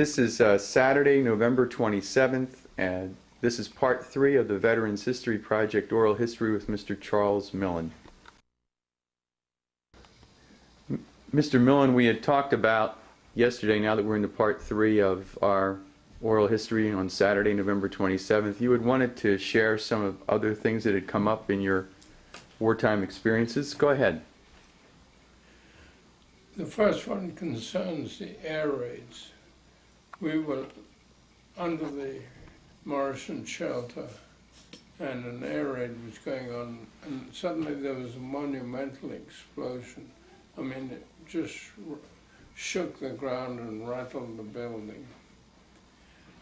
This is Saturday, November 27th, and this is part 3 of the Veterans History Project Oral History with Mr. Charles Millen. Mr. Millen, we had talked about yesterday, now that we're into part 3 of our oral history on Saturday, November 27th, you had wanted to share some of other things that had come up in your wartime experiences. Go ahead. The first one concerns the air raids. We were under the Martian shelter and an air raid was going on, and suddenly there was a monumental explosion. I mean, it just shook the ground and rattled the building.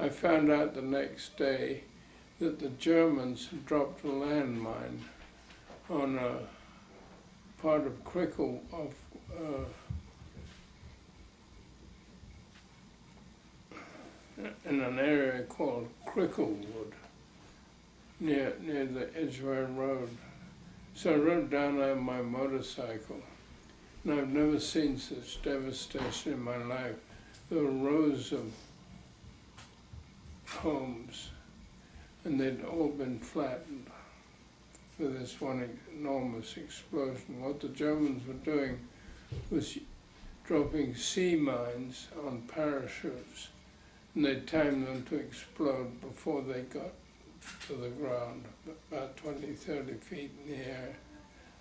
I found out the next day that the Germans had dropped a landmine on a part of Crickle of in an area called Cricklewood, near the Edgware Road. So I rode down on my motorcycle, and I've never seen such devastation in my life. There were rows of homes, and they'd all been flattened for this one enormous explosion. What the Germans were doing was dropping sea mines on parachutes, and they timed them to explode before they got to the ground, about 20, 30 feet in the air,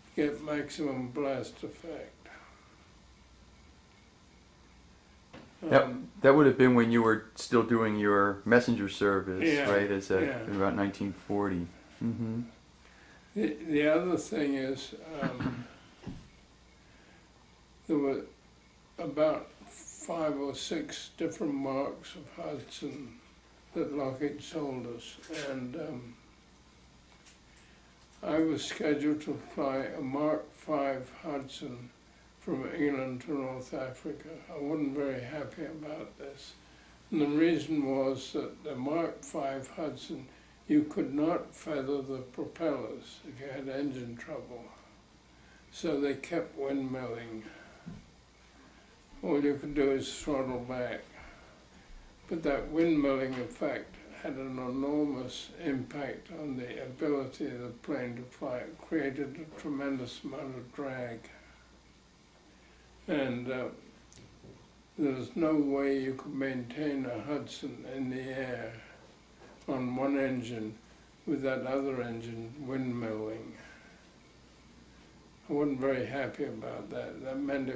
to get maximum blast effect. That would have been when you were still doing your messenger service, yeah, right, as yeah. in about 1940. Mm-hmm. The other thing is, there were about 5 or 6 different marks of Hudson that Lockheed sold us, and I was scheduled to fly a Mark V Hudson from England to North Africa. I wasn't very happy about this, and the reason was that the Mark V Hudson, you could not feather the propellers if you had engine trouble, so they kept windmilling. All you could do is throttle back. But that windmilling effect had an enormous impact on the ability of the plane to fly. It created a tremendous amount of drag. And there was no way you could maintain a Hudson in the air on one engine with that other engine windmilling. I wasn't very happy about that. That meant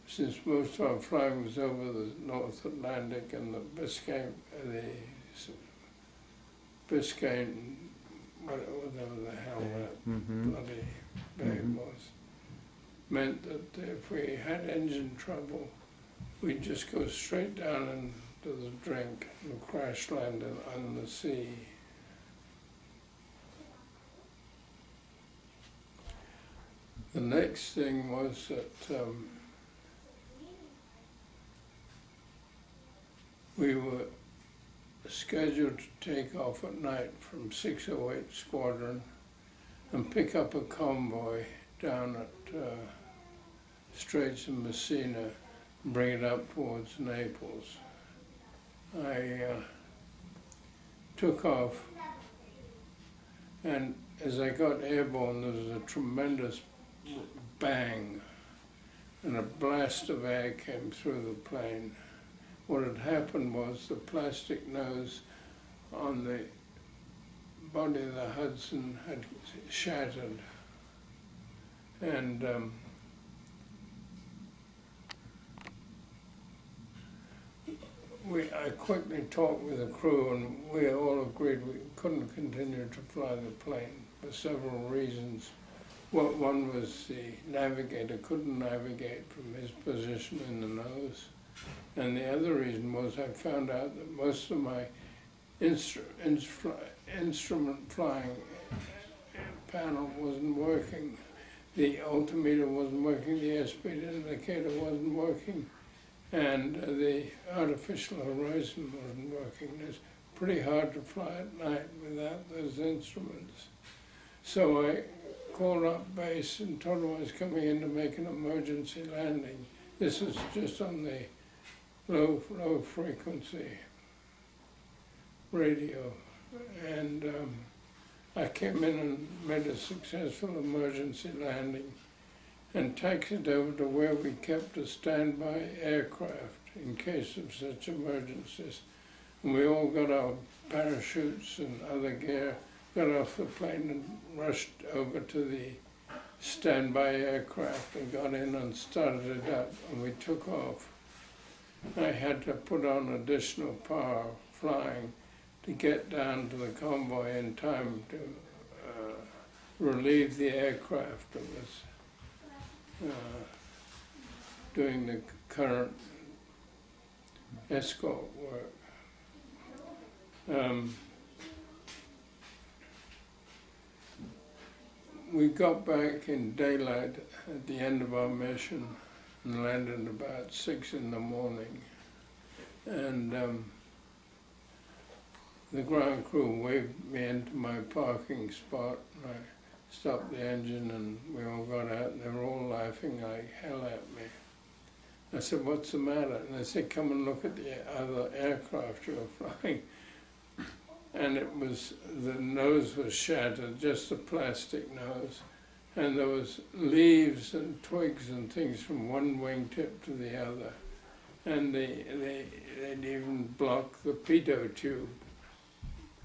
since most of our flying was over the North Atlantic and the Biscayne, whatever the hell that bloody bay was, meant that if we had engine trouble, we'd just go straight down into the drink and crash land on the sea. The next thing was that we were scheduled to take off at night from 608 Squadron and pick up a convoy down at Straits of Messina and bring it up towards Naples. I took off, and as I got airborne, there was a tremendous bang, and a blast of air came through the plane. What had happened was the plastic nose on the body of the Hudson had shattered, and I quickly talked with the crew, and we all agreed we couldn't continue to fly the plane for several reasons. One was the navigator couldn't navigate from his position in the nose. And the other reason was I found out that most of my instrument flying panel wasn't working. The altimeter wasn't working, the airspeed indicator wasn't working, and the artificial horizon wasn't working. It's pretty hard to fly at night without those instruments. So I called up base and told them I was coming in to make an emergency landing. This was just on the low frequency radio, and I came in and made a successful emergency landing and taxied over to where we kept a standby aircraft in case of such emergencies. And we all got our parachutes and other gear, got off the plane and rushed over to the standby aircraft and got in and started it up, and we took off. I had to put on additional power flying to get down to the convoy in time to relieve the aircraft that was doing the current escort work. We got back in daylight at the end of our mission and landed about 6 in the morning. And the ground crew waved me into my parking spot, and I stopped the engine and we all got out, and they were all laughing like hell at me. I said, "What's the matter?" And they said, "Come and look at the other aircraft you're flying." And it was, the nose was shattered, just a plastic nose. And there was leaves and twigs and things from one wingtip to the other. And they'd even blocked the pitot tube,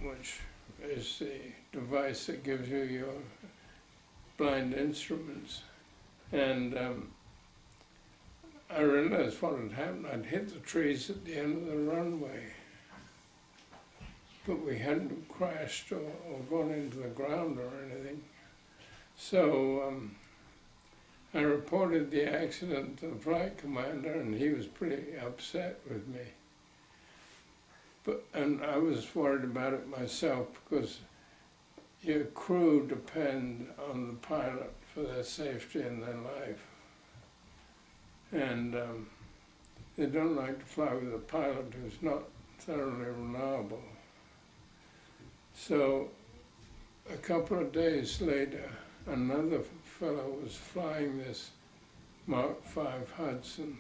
which is the device that gives you your blind instruments. And I realized what had happened. I'd hit the trees at the end of the runway, but we hadn't crashed or gone into the ground or anything. So I reported the accident to the flight commander, and he was pretty upset with me. And I was worried about it myself, because your crew depend on the pilot for their safety and their life. And they don't like to fly with a pilot who's not thoroughly reliable. So a couple of days later, another fellow was flying this Mark V Hudson.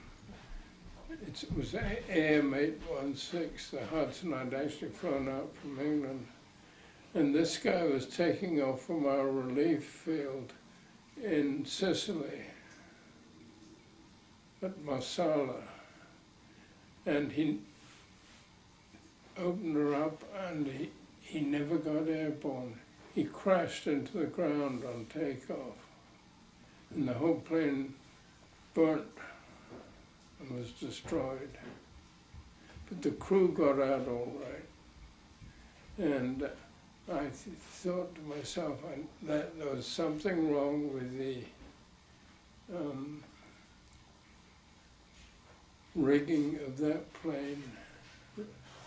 It was AM-816, the Hudson I'd actually flown out from England. And this guy was taking off from our relief field in Sicily, at Marsala. And he opened her up, and he never got airborne. He crashed into the ground on takeoff, and the whole plane burnt and was destroyed. But the crew got out all right. And I thought to myself that there was something wrong with the rigging of that plane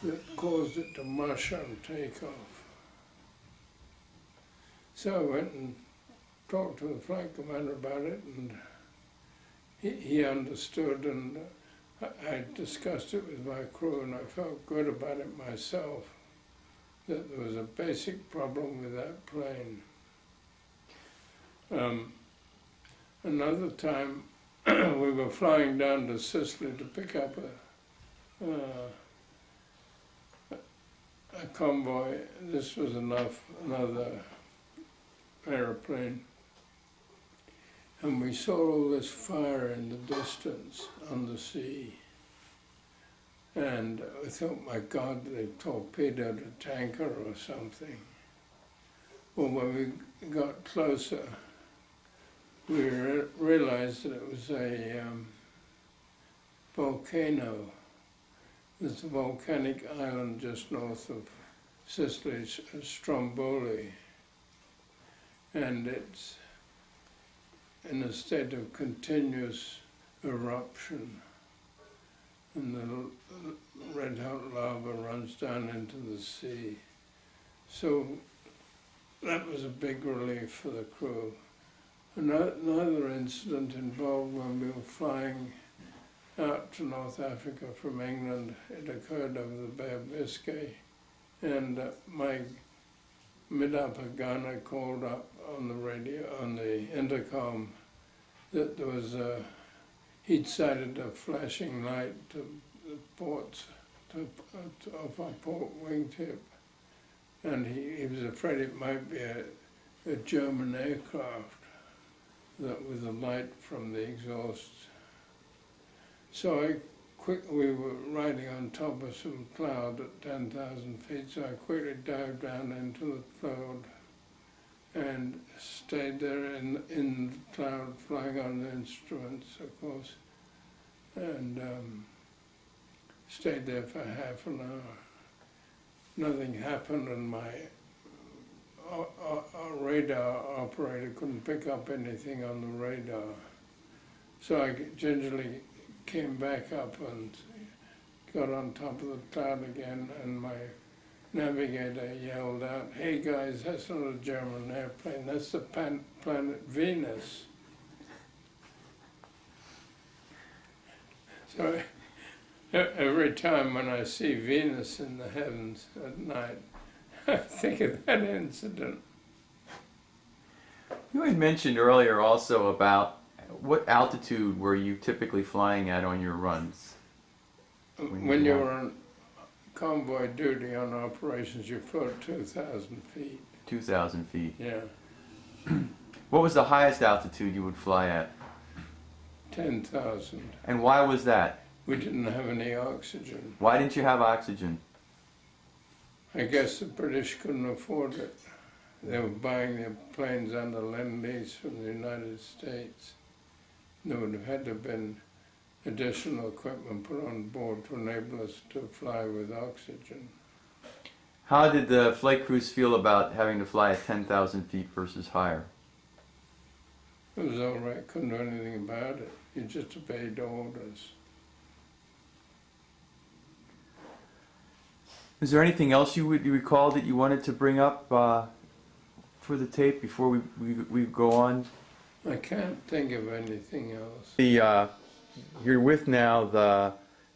that caused it to mush on takeoff. So I went and talked to the flight commander about it, and he understood, and I discussed it with my crew, and I felt good about it myself, that there was a basic problem with that plane. Another time, we were flying down to Sicily to pick up a convoy. This was another airplane. And we saw all this fire in the distance on the sea. And I thought, my God, they torpedoed a tanker or something. Well, when we got closer, we realized that it was a volcano. There's a volcanic island just north of Sicily, Stromboli. And it's in a state of continuous eruption. And the red-hot lava runs down into the sea. So that was a big relief for the crew. Another incident involved when we were flying out to North Africa from England. It occurred over the Bay of Biscay, and my mid-upper gunner called up on the radio, on the intercom, that there was he'd sighted a flashing light the ports off our port wingtip, and he was afraid it might be a German aircraft that with the light from the exhausts. So we were riding on top of some cloud at 10,000 feet, so I quickly dived down into the cloud and stayed there in the cloud, flying on the instruments, of course, and stayed there for half an hour. Nothing happened, and my radar operator couldn't pick up anything on the radar. So I gingerly came back up and got on top of the cloud again, and my navigator yelled out, "Hey guys, that's not a German airplane, that's the planet Venus." So every time when I see Venus in the heavens at night, I think of that incident. You had mentioned earlier also about what altitude were you typically flying at on your runs? When you were on convoy duty on operations, you flew at 2,000 feet. 2,000 feet. Yeah, What was the highest altitude you would fly at? 10,000. And why was that? We didn't have any oxygen. Why didn't you have oxygen? I guess the British couldn't afford it. They were buying their planes under Lend-Lease from the United States. There would have had to have been additional equipment put on board to enable us to fly with oxygen. How did the flight crews feel about having to fly at 10,000 feet versus higher? It was all right, couldn't do anything about it. You just obeyed orders. Is there anything else you recall that you wanted to bring up for the tape before we go on? I can't think of anything else. You're with now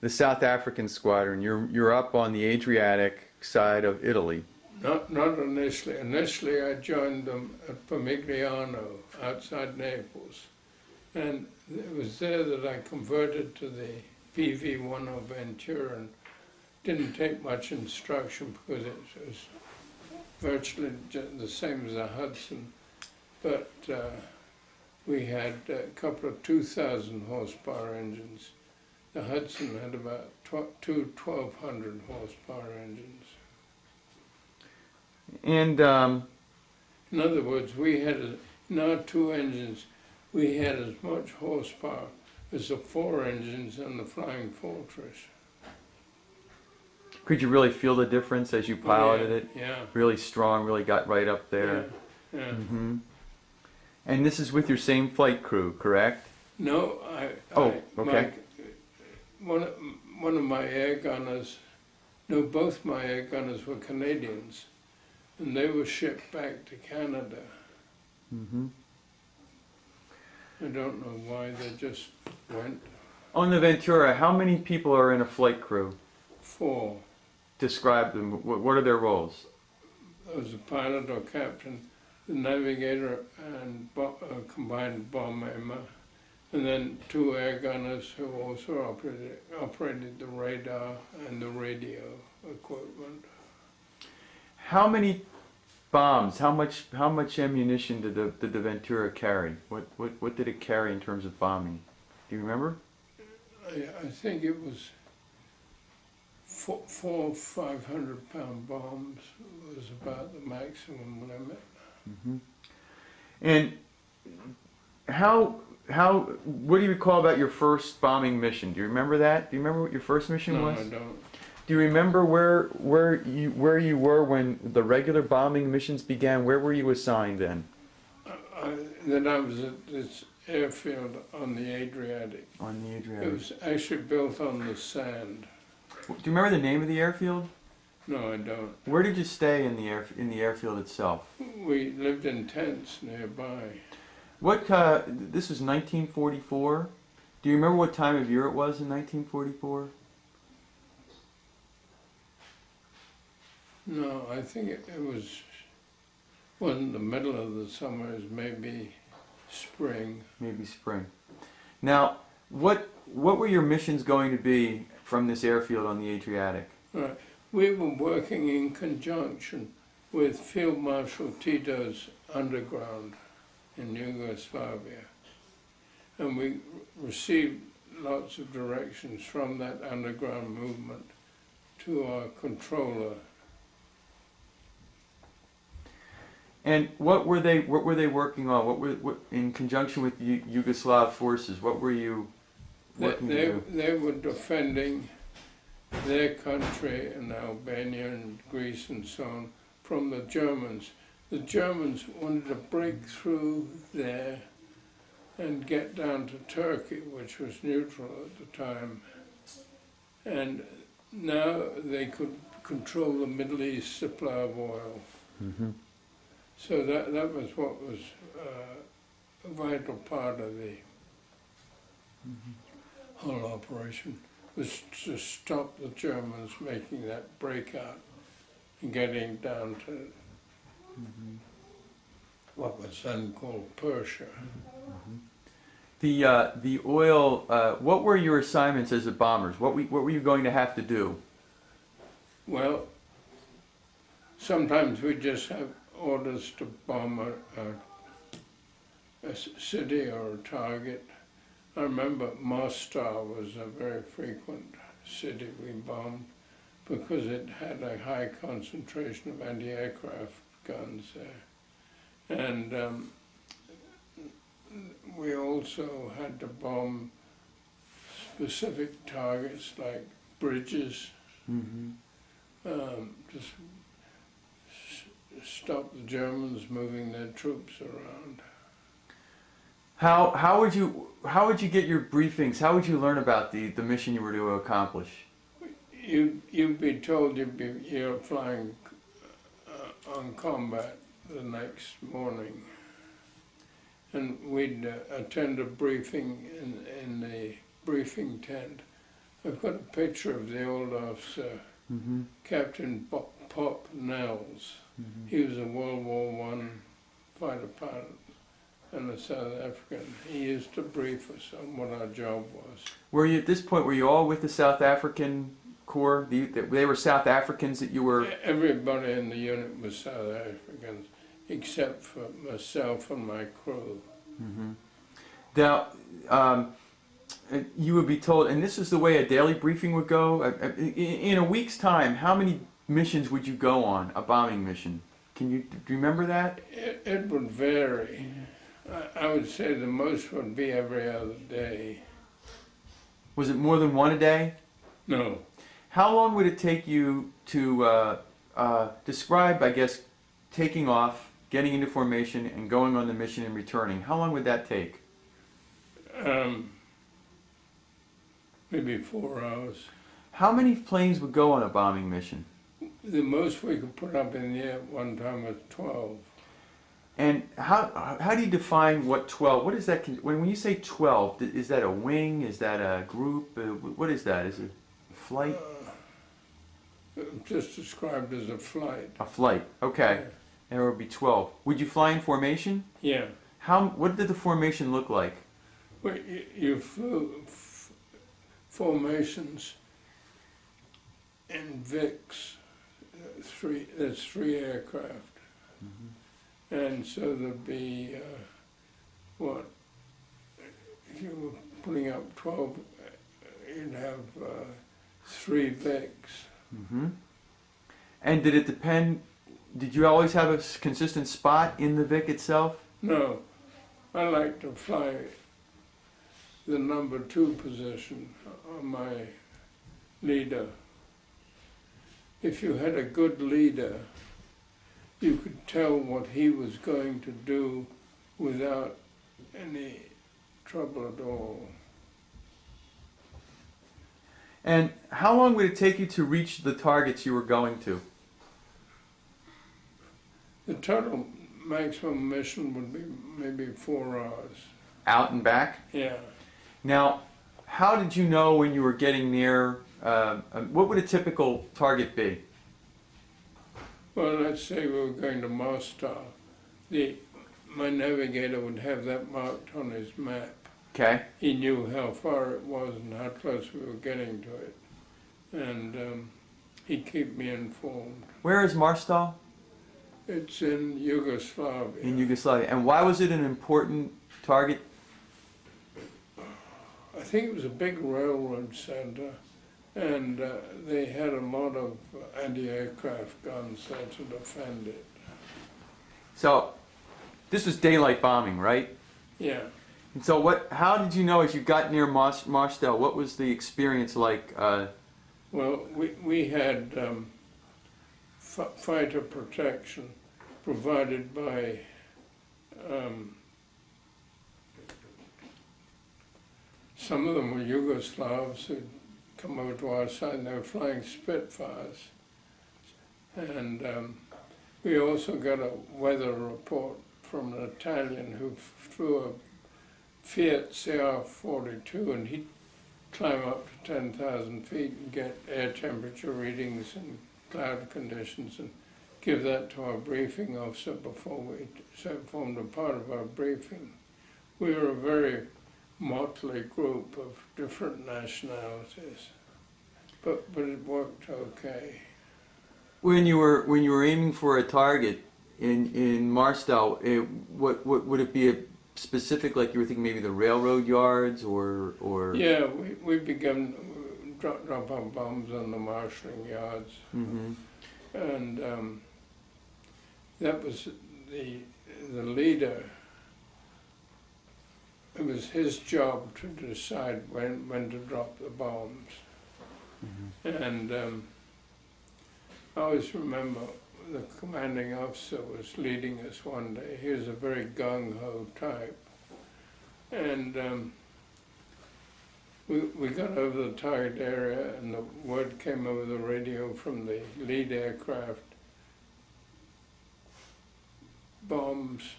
the South African squadron. You're up on the Adriatic side of Italy. Not initially. Initially, I joined them at Pomigliano, outside Naples. And it was there that I converted to the PV-10 Ventura and didn't take much instruction because it was virtually the same as a Hudson. But we had a couple of 2,000 horsepower engines. The Hudson had about two 1,200 horsepower engines. And in other words, we had, in our two engines, we had as much horsepower as the four engines on the Flying Fortress. could you really feel the difference as you piloted it? Yeah. Really strong, really got right up there. Yeah. Mm-hmm. And this is with your same flight crew, correct? No, Okay. One of my air gunners, no, both my air gunners were Canadians, and they were shipped back to Canada. Mm-hmm. I don't know why, they just went. On the Ventura, how many people are in a flight crew? 4. Describe them. What are their roles? There was a pilot or captain, the navigator, and combined bomb aimer, and then 2 air gunners who also operated the radar and the radio equipment. How many bombs? How much ammunition did the Ventura carry? What did it carry in terms of bombing? Do you remember? I think it was 4 500-pound bombs was about the maximum limit. Mm-hmm. And what do you recall about your first bombing mission? Do you remember that? Do you remember what your first mission was? No, I don't. Do you remember where you were when the regular bombing missions began? Where were you assigned then? Then I was at this airfield on the Adriatic. On the Adriatic. It was actually built on the sand. Do you remember the name of the airfield? No, I don't. Where did you stay in the airfield itself? We lived in tents nearby. This was 1944. Do you remember what time of year it was in 1944? No, I think it wasn't the middle of the summer, it was maybe spring. Maybe spring. Now, what were your missions going to be from this airfield on the Adriatic? Right. We were working in conjunction with Field Marshal Tito's underground in Yugoslavia. And we received lots of directions from that underground movement to our controller. And what were they working on? What in conjunction with the Yugoslav forces? What were you working to do? They were defending their country and Albania and Greece and so on from the Germans. The Germans wanted to break through there and get down to Turkey, which was neutral at the time. And now they could control the Middle East supply of oil. Mm-hmm. So that was what was a vital part of the whole operation, was to stop the Germans making that breakout and getting down to what was then called Persia. The oil. What were your assignments as a bombers? What were you going to have to do? Well, sometimes we just have orders to bomb a city or a target. I remember Mostar was a very frequent city we bombed because it had a high concentration of anti-aircraft guns there. And we also had to bomb specific targets like bridges, just stop the Germans moving their troops around. How would you get your briefings? How would you learn about the mission you were to accomplish? You'd be told you're flying on combat the next morning, and we'd attend a briefing in the briefing tent. I've got a picture of the old officer, Captain Pop Nels. He was a World War I fighter pilot and a South African. He used to brief us on what our job was. Were you, at this point, were you all with the South African Corps? They were South Africans that you were... Everybody in the unit was South Africans, except for myself and my crew. Now, you would be told, and this is the way a daily briefing would go, in a week's time, how many missions would you go on, a bombing mission? Do you remember that? It would vary. I would say the most would be every other day. Was it more than one a day? No. How long would it take you to describe, I guess, taking off, getting into formation, and going on the mission and returning? How long would that take? Maybe 4 hours. How many planes would go on a bombing mission? The most we could put up in the air at one time was 12. And how do you define what 12? What is that? When you say 12, is that a wing? Is that a group? What is that? Is it a flight? Just described as a flight. A flight. Okay. Yeah. And there would be 12. Would you fly in formation? Yeah. What did the formation look like? Well, you flew formations in VICs. There's three aircraft. And so there'd be, if you were putting up 12, you'd have 3 VICs. And did it depend, did you always have a consistent spot in the VIC itself? No, I like to fly the number 2 position on my leader. If you had a good leader, you could tell what he was going to do without any trouble at all. And how long would it take you to reach the targets you were going to? The total maximum mission would be maybe 4 hours. Out and back? Yeah. Now, how did you know when you were getting near, what would a typical target be? Well, let's say we were going to Mostar. My navigator would have that marked on his map. Okay. He knew how far it was and how close we were getting to it. and he'd keep me informed. Where is Marstal? It's in Yugoslavia. In Yugoslavia. And why was it an important target? I think it was a big railroad center, and they had a lot of anti-aircraft guns there to defend it. So, this was daylight bombing, right? Yeah. And so how did you know as you got near Marstal, what was the experience like? Well, we had fighter protection provided by some of them were Yugoslavs who'd come over to our side, and they were flying Spitfires. And we also got a weather report from an Italian who flew a Fiat CR-42, and he'd climb up to 10,000 feet and get air temperature readings and cloud conditions and give that to our briefing officer before so it formed a part of our briefing. We were a very motley group of different nationalities, but it worked okay. When you were aiming for a target in Marstal, what would it be a specific, like you were thinking maybe the railroad yards or? Yeah, we began drop our bombs on the marshalling yards, Mm-hmm. and that was the leader. It was his job to decide when to drop the bombs. Mm-hmm. And I always remember the commanding officer was leading us one day. He was a very gung-ho type. And we got over the target area, and the word came over the radio from the lead aircraft, bombs,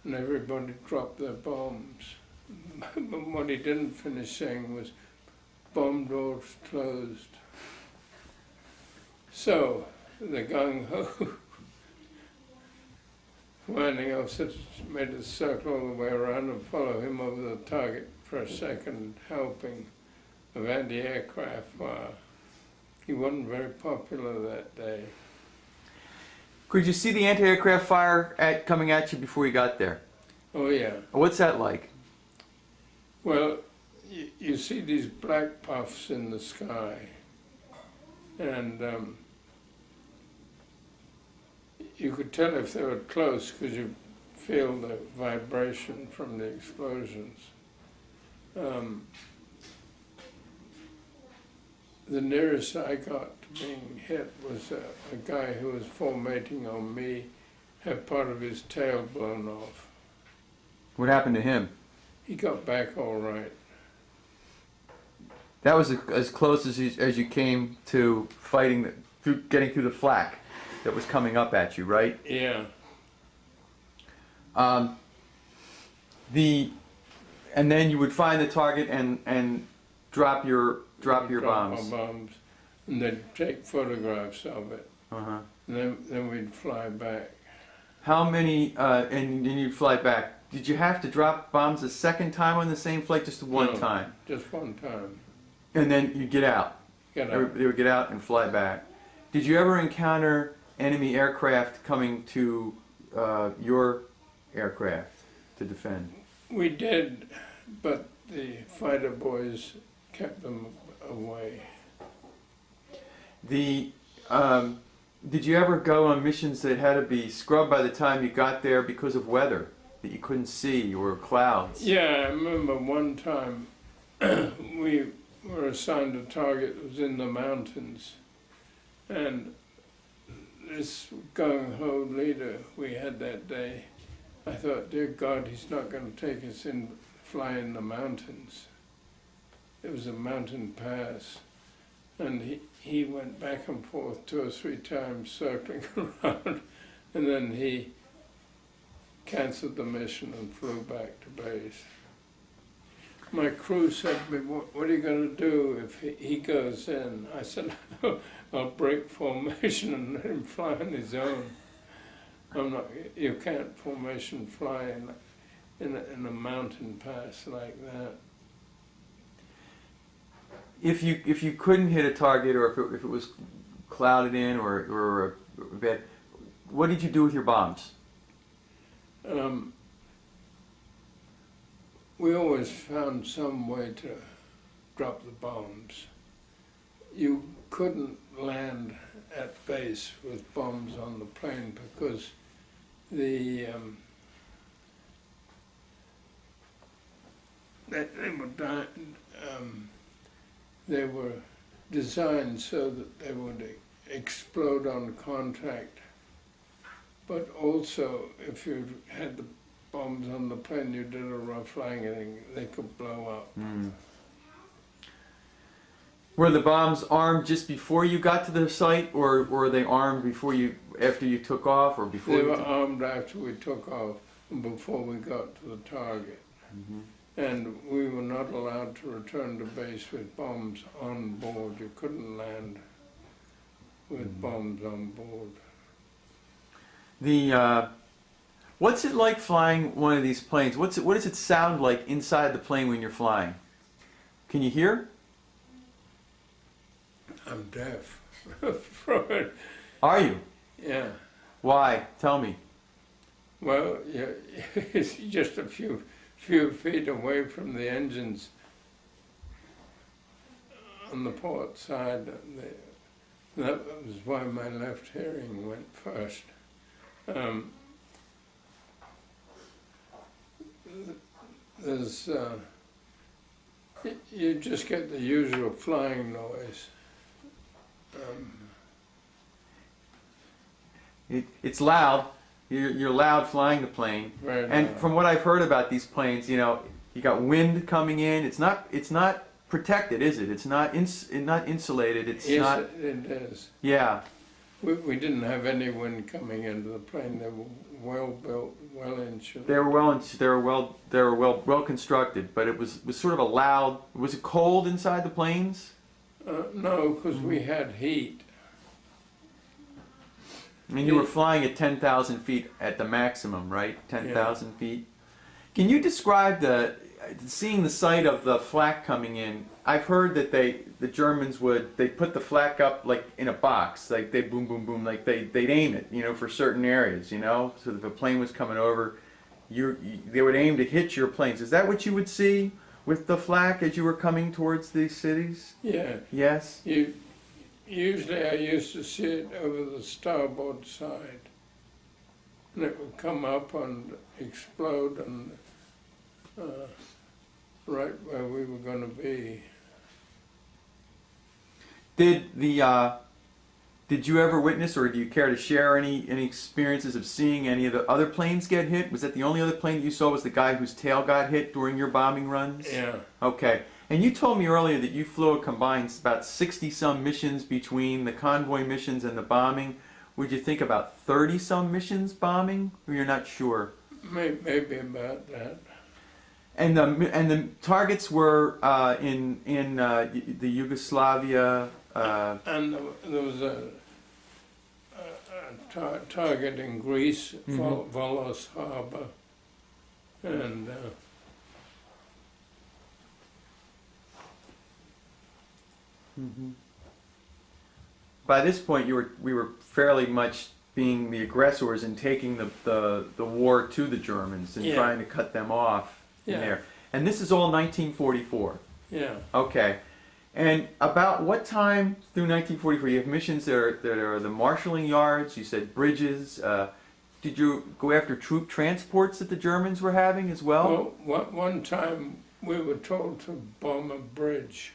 and everybody dropped their bombs. But what he didn't finish saying was, bomb doors closed. So, the gung-ho commanding officer made a circle all the way around and follow him over the target for a second helping of anti-aircraft fire. He wasn't very popular that day. Could you see the anti-aircraft fire coming at you before you got there? Oh yeah. What's that like? Well, you see these black puffs in the sky, and you could tell if they were close because you feel the vibration from the explosions. The nearest I got to being hit was a guy who was formating on me, had part of his tail blown off. What happened to him? He got back all right. That was as close as you came to fighting, getting through the flak that was coming up at you, right? Yeah. And then you would find the target and drop your bombs. Our bombs, and they'd take photographs of it. Uh-huh. And then we'd fly back. How many? And then you'd fly back. Did you have to drop bombs a second time on the same flight, just one time? Just one time. And then you'd get out. They would get out and fly back. Did you ever encounter enemy aircraft coming to your aircraft to defend? We did, but the fighter boys kept them away. Did you ever go on missions that had to be scrubbed by the time you got there because of weather that you couldn't see or clouds? Yeah, I remember one time we were assigned a target that was in the mountains, and this gung-ho leader we had that day, I thought, dear God, he's not going to take us in, fly in the mountains. It was a mountain pass, and he went back and forth 2 or 3 times circling around, and then he cancelled the mission and flew back to base. My crew said to me, what are you going to do if he goes in? I said, I'll break formation and let him fly on his own. You can't formation fly in a mountain pass like that. if you couldn't hit a target, or if it was clouded in, or bad, what did you do with your bombs? We always found some way to drop the bombs. You couldn't land at base with bombs on the plane because they were designed so that they would explode on contact. But also, if you had the bombs on the plane, you did a rough landing, they could blow up. Mm. Were the bombs armed just before you got to the site, or were they armed after you took off, or before? They were armed after we took off and before we got to the target. Mm-hmm. And we were not allowed to return to base with bombs on board. You couldn't land with bombs on board. What's it like flying one of these planes? What does it sound like inside the plane when you're flying? Can you hear? I'm deaf from it. Are you? Yeah. Why? Tell me. Well, yeah, it's just a few feet away from the engines on the port side. That was why my left hearing went first. You just get the usual flying noise. It's loud. You're loud flying the plane. Very and loud. from what I've heard about these planes, you got wind coming in. It's not protected, is it? It's not insulated. It's yes, not. It is. Yeah. We didn't have any wind coming into the plane. They were well built, well insulated. They were well constructed, but it was sort of a loud. Was it cold inside the planes? No, because we had heat. I mean, you were flying at 10,000 feet at the maximum, right? 10,000 feet. Can you describe seeing the sight of the flak coming in? I've heard that the Germans they put the flak up like in a box, like they boom, boom, boom, like they'd aim it, for certain areas, so that if a plane was coming over, they would aim to hit your planes. Is that what you would see with the flak as you were coming towards these cities? Yeah. Yes? Usually I used to see it over the starboard side. And it would come up and explode and right where we were going to be. Did you ever witness, or do you care to share any experiences of seeing any of the other planes get hit? Was that the only other plane that you saw was the guy whose tail got hit during your bombing runs? Yeah. Okay. And you told me earlier that you flew a combined about 60-some missions between the convoy missions and the bombing. Would you think about 30-some missions bombing, or you're not sure? Maybe about that. And the targets were in the Yugoslavia. And there was a target in Greece, Volos Harbour, and by this point, we were fairly much being the aggressors and taking the war to the Germans and trying to cut them off in there. And this is all 1944. Yeah. Okay. And about what time through 1944? You have missions that are the marshalling yards. You said bridges. Did you go after troop transports that the Germans were having as well? Well, one time we were told to bomb a bridge.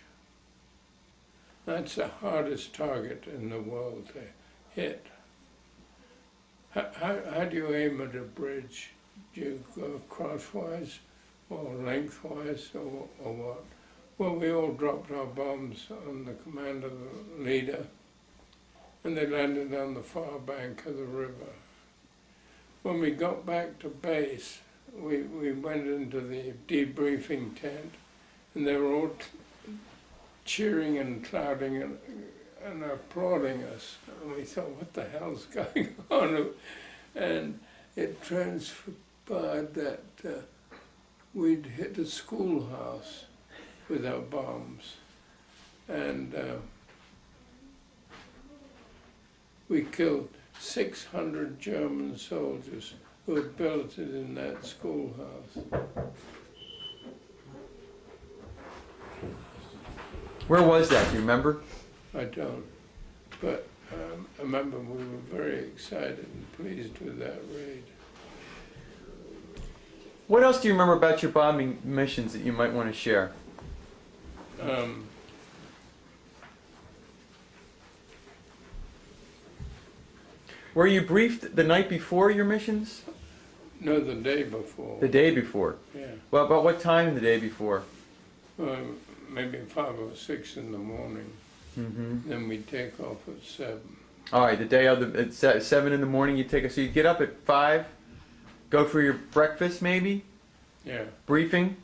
That's the hardest target in the world to hit. How do you aim at a bridge? Do you go crosswise or lengthwise or what? Well, we all dropped our bombs on the command of the leader, and they landed on the far bank of the river. When we got back to base, we went into the debriefing tent, and they were all cheering and clouding and applauding us. And we thought, what the hell's going on? And it transpired that we'd hit a schoolhouse with our bombs. and we killed 600 German soldiers who had billeted in that schoolhouse. Where was that? Do you remember? I don't, but I remember we were very excited and pleased with that raid. What else do you remember about your bombing missions that you might want to share? Were you briefed the night before your missions? No, the day before. The day before? Yeah. Well, about what time the day before? Maybe 5 or 6 in the morning. Mm-hmm. Then we take off at 7. All right, the day of at 7 in the morning you take us. So you get up at 5, go for your breakfast maybe, Yeah, briefing,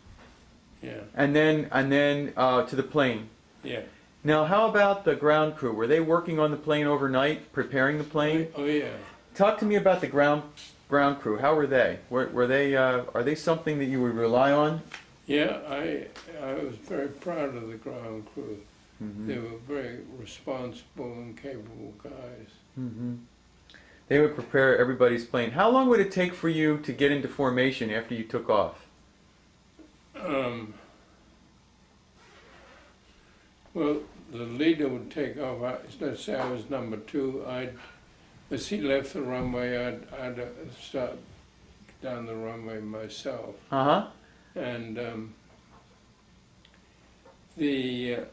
yeah, and then to the plane. yeah. Now, how about the ground crew? Were they working on the plane overnight, preparing the plane? Oh yeah. Talk to me about the ground crew. How were they? Were they? Are they something that you would rely on? Yeah, I was very proud of the ground crew. Mm-hmm. They were very responsible and capable guys. Mm-hmm. They would prepare everybody's plane. How long would it take for you to get into formation after you took off? Well, the leader would take off. Let's say I was number 2. As he left the runway, I'd start down the runway myself. Uh-huh. And you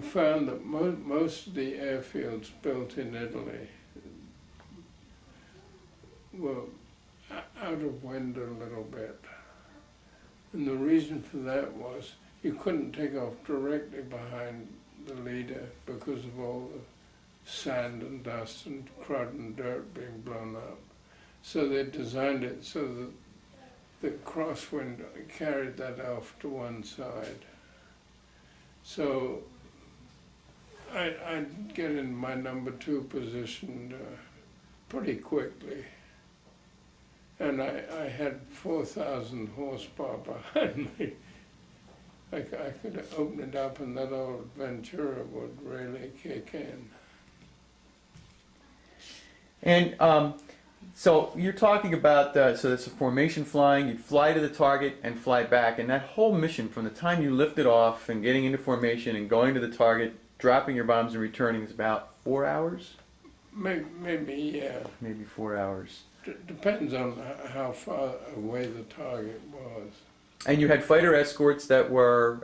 found that most of the airfields built in Italy were out of wind a little bit. And the reason for that was you couldn't take off directly behind the leader because of all the sand and dust and crud and dirt being blown up. So they designed it so that the crosswind carried that off to one side. So I'd get in my number 2 position pretty quickly. And I had 4,000 horsepower behind me. I could open it up and that old Ventura would really kick in. And so you're talking about, so it's a formation flying, you'd fly to the target and fly back, and that whole mission from the time you lifted off and getting into formation and going to the target, dropping your bombs and returning is about 4 hours? Maybe, yeah. Maybe 4 hours. Depends on how far away the target was. And you had fighter escorts that were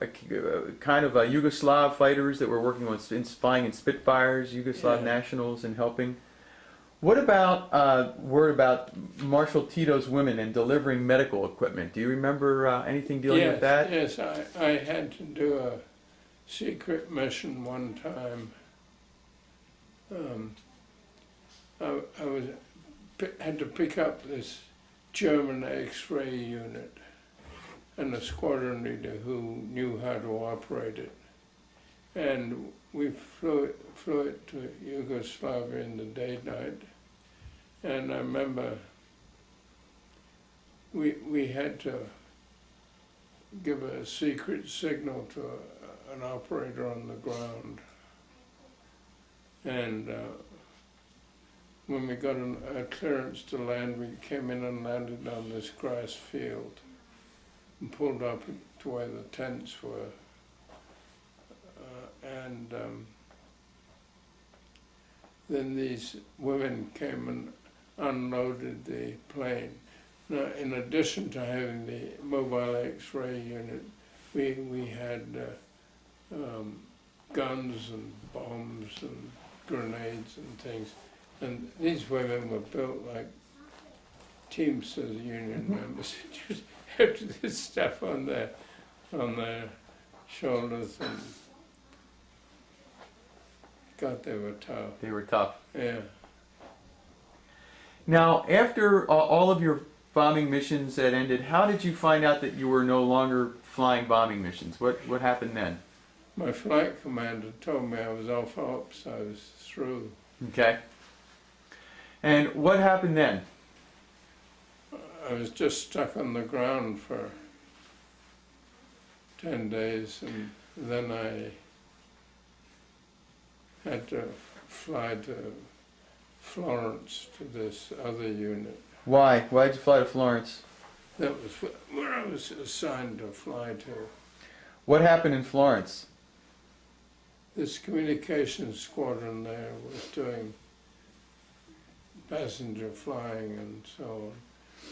kind of Yugoslav fighters that were working on spying in Spitfires, Yugoslav nationals, and helping. What about word about Marshal Tito's women and delivering medical equipment? Do you remember anything dealing with that? Yes, I had to do a secret mission one time. I had to pick up this German X-ray unit and a squadron leader who knew how to operate it. And we flew it to Yugoslavia in the day-night. And I remember we had to give a secret signal to an operator on the ground. And when we got a clearance to land, we came in and landed on this grass field and pulled up to where the tents were. Then these women came and unloaded the plane. Now, in addition to having the mobile X-ray unit, we had guns and bombs and grenades and things. And these women were built like Teamsters union members. Just had this stuff on their shoulders, and God, they were tough. They were tough. Yeah. Now, after all of your bombing missions had ended, how did you find out that you were no longer flying bombing missions? What happened then? My flight commander told me I was off ops, I was through. Okay. And what happened then? I was just stuck on the ground for 10 days, and then I had to fly to Florence to this other unit. Why? Why did you fly to Florence? That was where I was assigned to fly to. What happened in Florence? This communications squadron there was doing passenger flying and so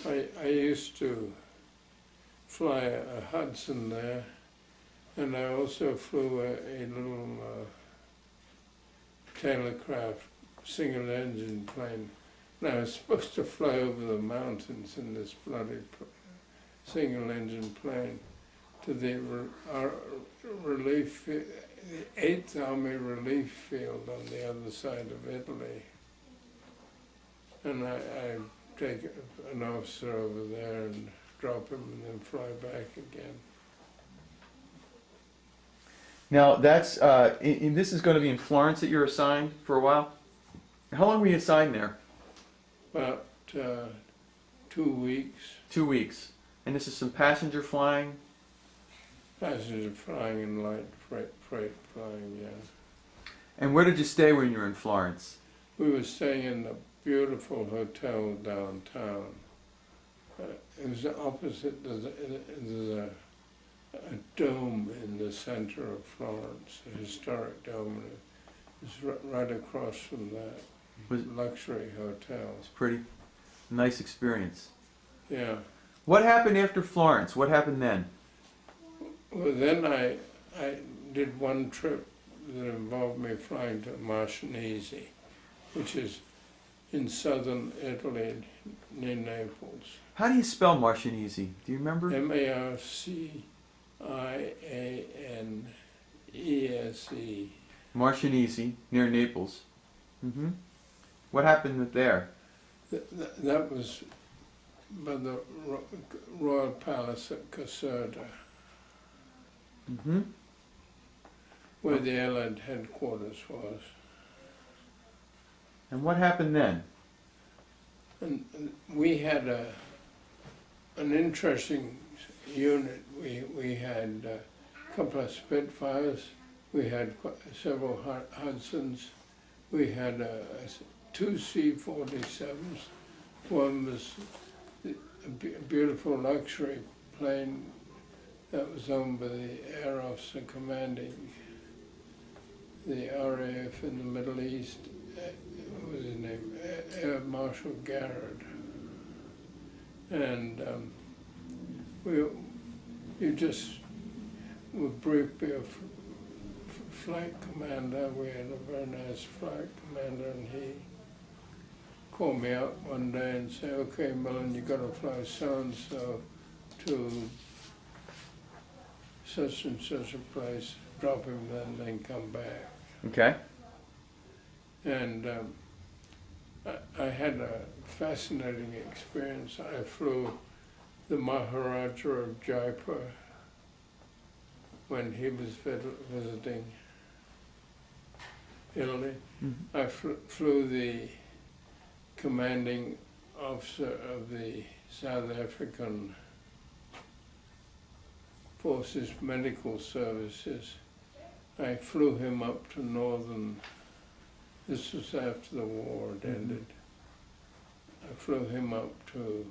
on. I used to fly a Hudson there, and I also flew a little Takeoff single-engine plane. And I was supposed to fly over the mountains in this bloody single-engine plane to the relief, the 8th Army relief field on the other side of Italy. And I take an officer over there and drop him and then fly back again. Now that's this is going to be in Florence that you're assigned for a while. How long were you assigned there? About 2 weeks. 2 weeks. And this is some passenger flying. Passenger flying and light freight flying, yeah. And where did you stay when you were in Florence? We were staying in a beautiful hotel downtown. It was opposite, there's a dome in the center of Florence, a historic dome. It's right across from that luxury hotel. It's pretty nice experience. Yeah. What happened after Florence? What happened then? Well, then I did one trip that involved me flying to Martian, which is in southern Italy near Naples. How do you spell Martianese? Do you remember? Marcianese. Martianese, near Naples. Mm-hmm. What happened there? That was by the Royal Palace at Caserta, Mm-hmm. where the Allied headquarters was. And what happened then? And we had an interesting unit. We had a couple of Spitfires, we had several Hudsons, we had 2 C-47s. One was a beautiful luxury plane that was owned by the air officer commanding the RAF in the Middle East. What was his name? Air Marshal Garrett. And you just were briefed by a flight commander. We had a very nice flight commander, and he called me up one day and said, "Okay, Millen, you got to fly so-and-so to such and such a place, drop him and then come back." Okay. And I had a fascinating experience. I flew the Maharaja of Jaipur when he was visiting Italy. Mm-hmm. I flew the commanding officer of the South African Forces Medical Services. I flew him up to northern, this was after the war had ended. I flew him up to,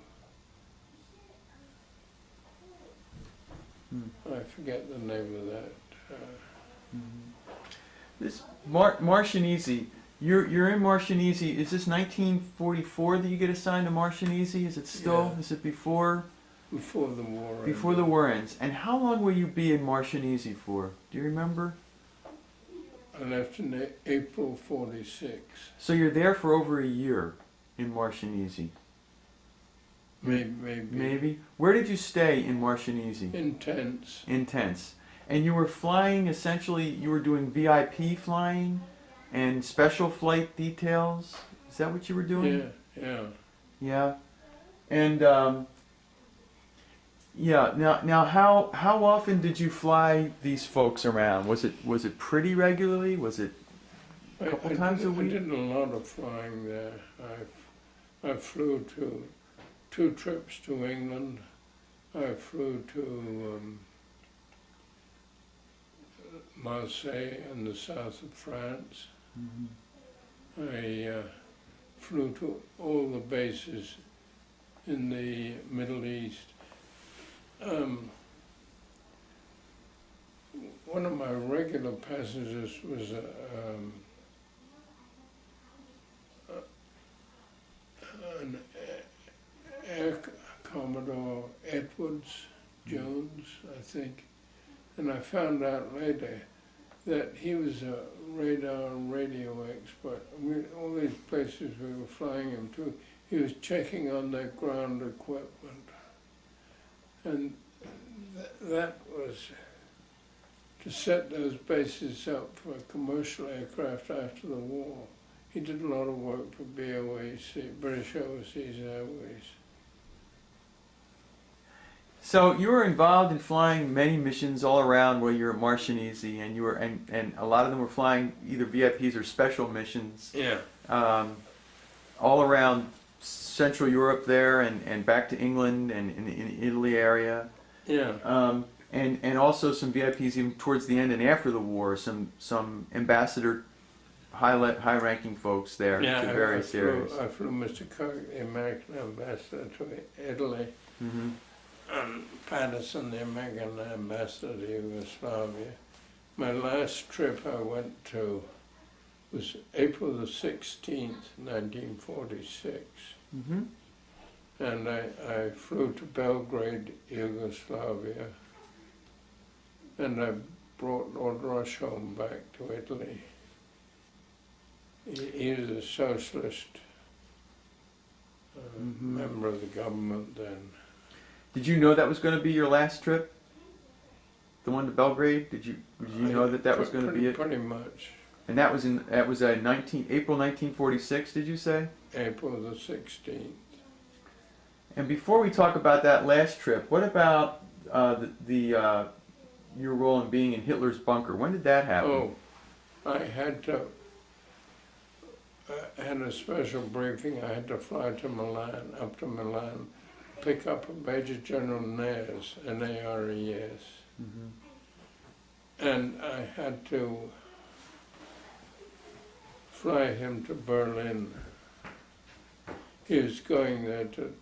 I forget the name of that. This Martianese, you're in Martianese. Is this 1944 that you get assigned to Martianese? Is it still? Yeah. Is it before? Before the war ended. Before the war ends. And how long will you be in Martianese for? Do you remember? I left in April '46. So you're there for over a year in Martianese. Maybe. Maybe. Where did you stay in Martianese? Intense. Intense. And you were flying, essentially, you were doing VIP flying and special flight details? Is that what you were doing? Yeah. Yeah. And, yeah, now how often did you fly these folks around? Was it pretty regularly? Was it a couple times a week? I did a lot of flying there. I flew to 2 trips to England. I flew to Marseille in the south of France. I flew to all the bases in the Middle East. One of my regular passengers was an Air Commodore Edwards Jones, I think, and I found out later that he was a radar and radio expert. All these places we were flying him to, he was checking on their ground equipment. And that was to set those bases up for commercial aircraft after the war. He did a lot of work for BOAC, British Overseas Airways. So you were involved in flying many missions all around where you're at Martian Easy, and you were, and a lot of them were flying either VIPs or special missions. Yeah. All around Central Europe there, and back to England and in the Italy area. Yeah. And also some VIPs even towards the end and after the war, some ambassador, high-ranking folks there to various areas. I flew Mr. Cook, the American ambassador to Italy. Mm-hmm. And Patterson, the American ambassador to Yugoslavia. My last trip I went to was April the 16th, 1946. Mm-hmm. And I flew to Belgrade, Yugoslavia. And I brought Lord Rusholme back to Italy. He was a socialist member of the government then. Did you know that was going to be your last trip? The one to Belgrade? Did you know that was going to be it? Pretty much. And that was April 1946, did you say? April the 16th. And before we talk about that last trip, what about your role in being in Hitler's bunker? When did that happen? Oh, I had a special briefing. I had to fly to Milan, up to Milan, pick up a Major General Nares, N-A-R-E-S. Mm-hmm. And I had to fly him to Berlin. He was going there to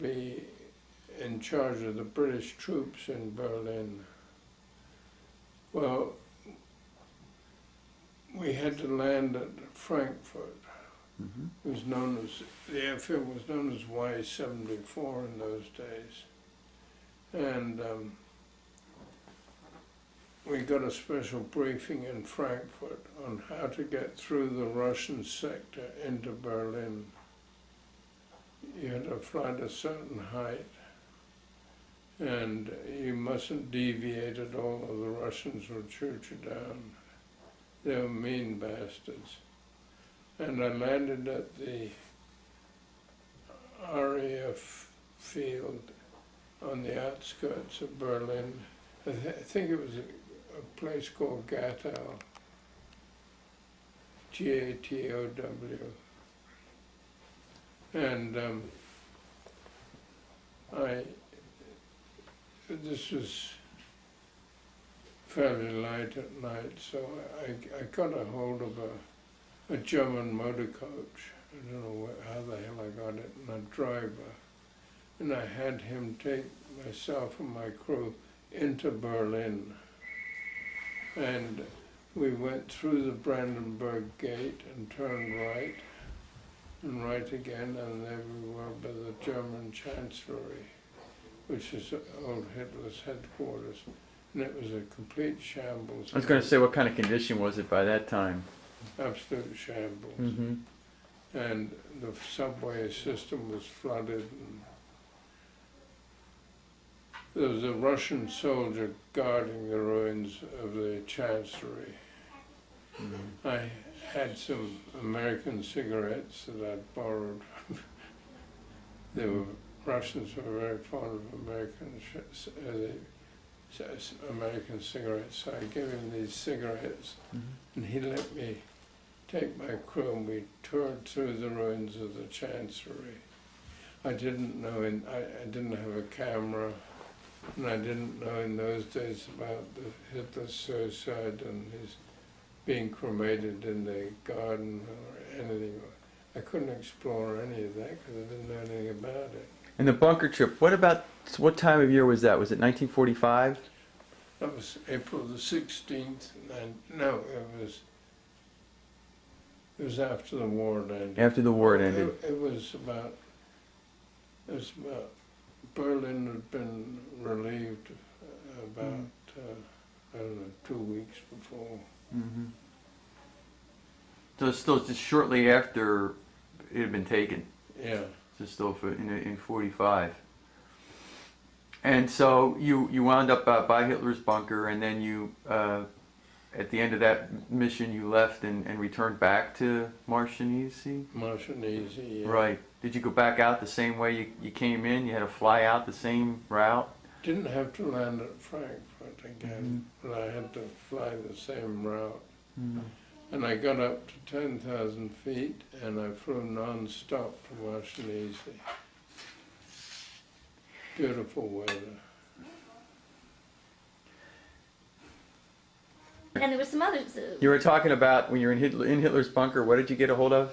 be in charge of the British troops in Berlin. Well, we had to land at Frankfurt. Mm-hmm. It was known as, the airfield was known as Y-74 in those days. And we got a special briefing in Frankfurt on how to get through the Russian sector into Berlin. You had to fly at a certain height, and you mustn't deviate at all or the Russians will shoot you down. They were mean bastards. And I landed at the RAF field on the outskirts of Berlin. I think it was a place called Gatow, G-A-T-O-W. And this was fairly late at night, so I got a hold of a German motor coach. I don't know how the hell I got it, and a driver. And I had him take myself and my crew into Berlin. And we went through the Brandenburg Gate and turned right, and right again, and there we were by the German Chancellery, which is old Hitler's headquarters. And it was a complete shambles. I was going to say, what kind of condition was it by that time? Absolute shambles. Mm-hmm. And the subway system was flooded. And there was a Russian soldier guarding the ruins of the Chancellery. Mm-hmm. I had some American cigarettes that I'd borrowed. Russians were very fond of American cigarettes, so I gave him these cigarettes, and he let me take my crew, and we toured through the ruins of the Chancellery. I didn't know, I didn't have a camera, and I didn't know in those days about Hitler's suicide and his being cremated in the garden or anything. I couldn't explore any of that because I didn't know anything about it. And the bunker trip, what time of year was that? Was it 1945? That was April the 16th. No, it was after the war had ended. After the war had ended. It was about Berlin had been relieved about, I don't know, 2 weeks before. Mm-hmm. So it's still just shortly after it had been taken. Yeah. So still in 45. And so you wound up by Hitler's bunker, and then you, at the end of that mission, you left and returned back to Martian Easy? Martian Easy, yeah. Right. Did you go back out the same way you came in? You had to fly out the same route? Didn't have to land at Frankfurt again, but I had to fly the same route. Mm-hmm. And I got up to 10,000 feet, and I flew non-stop to Martian Easy. Beautiful weather. And there were some others. You were talking about when you were in Hitler's bunker, what did you get a hold of?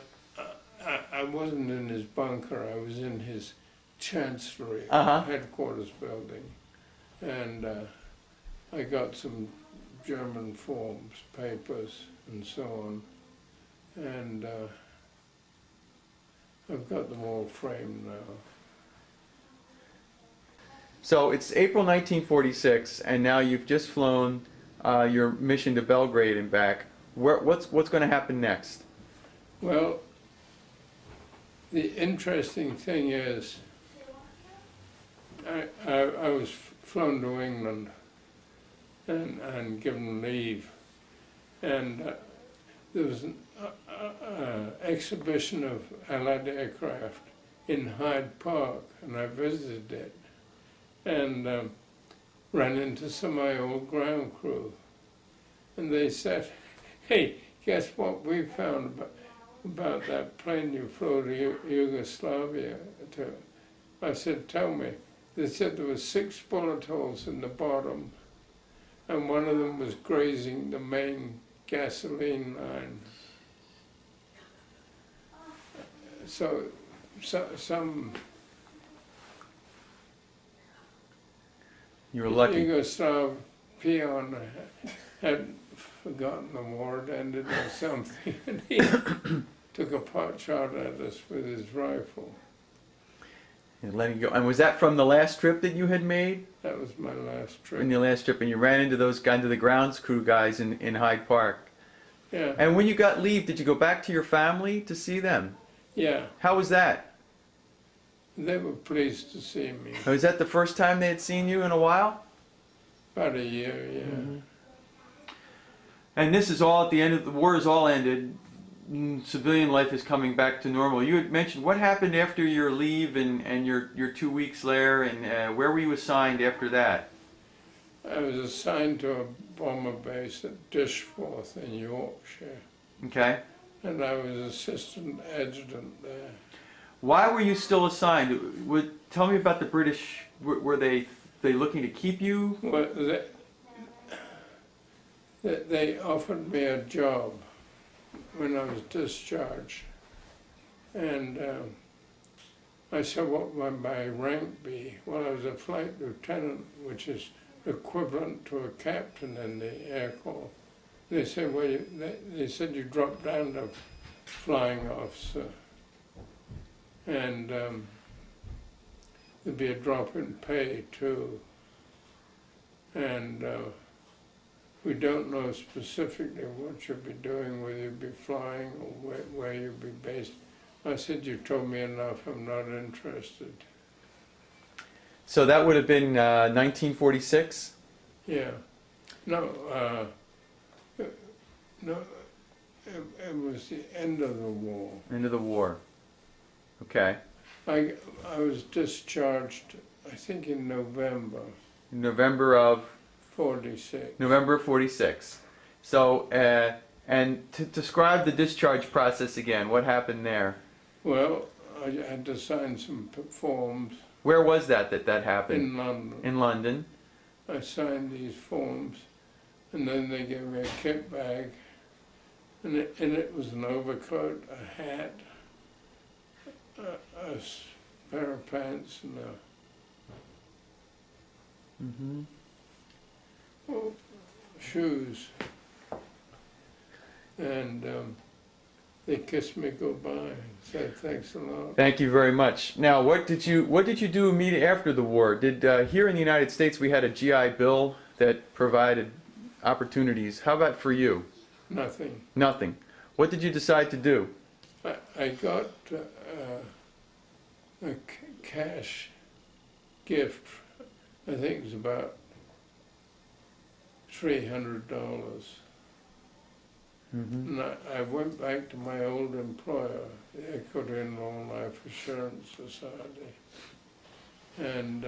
I wasn't in his bunker, I was in his chancellery, headquarters building. And I got some German forms, papers, and so on. And I've got them all framed now. So it's April 1946, and now you've just flown your mission to Belgrade and back. What's going to happen next? Well, the interesting thing is, I was flown to England and given leave, and there was an exhibition of Allied aircraft in Hyde Park, and I visited it, and ran into some of my old ground crew, and they said, "Hey, guess what we found about that plane you flew to Yugoslavia to?" I said, "Tell me." They said there were 6 bullet holes in the bottom, and one of them was grazing the main gasoline line. So some You were lucky. Yugoslav peon had forgotten the war had ended or something, and he took a pot shot at us with his rifle. And letting go. And was that from the last trip that you had made? That was my last trip. In your last trip, and you ran into those guys, the grounds crew guys in Hyde Park. Yeah. And when you got leave, did you go back to your family to see them? Yeah. How was that? They were pleased to see me. Was that the first time they had seen you in a while? About a year, yeah. Mm-hmm. And this is all at the end of the war is all ended. Civilian life is coming back to normal. You had mentioned what happened after your leave and your 2 weeks there, and where were you assigned after that? I was assigned to a bomber base at Dishforth in Yorkshire. Okay. And I was assistant adjutant there. Why were you still assigned? Tell me about the British. Were they looking to keep you? Well, they offered me a job when I was discharged. And I said, what would my rank be? Well, I was a flight lieutenant, which is equivalent to a captain in the Air Corps. They said, well, they said you dropped down to flying officer. And there'd be a drop in pay too. And we don't know specifically what you'll be doing, whether you'll be flying or where you'll be based. I said, you told me enough, I'm not interested. So that would have been 1946? Yeah. No, it was the end of the war. End of the war. Okay. I was discharged, I think, in November. November of? 46. November of 46. So, and to describe the discharge process again, what happened there? Well, I had to sign some forms. Where was that happened? In London. In London. I signed these forms, and then they gave me a kit bag, And it was an overcoat, a hat, a pair of pants, and Mm-hmm. shoes. And they kissed me goodbye and said thanks a lot. Thank you very much. Now, what did you do immediately after the war? Did here in the United States we had a GI Bill that provided opportunities. How about for you? Nothing. Nothing. What did you decide to do? I got a cash gift. I think it was about $300. Mm-hmm. And I went back to my old employer, the Ecuadorian Long Life Assurance Society, and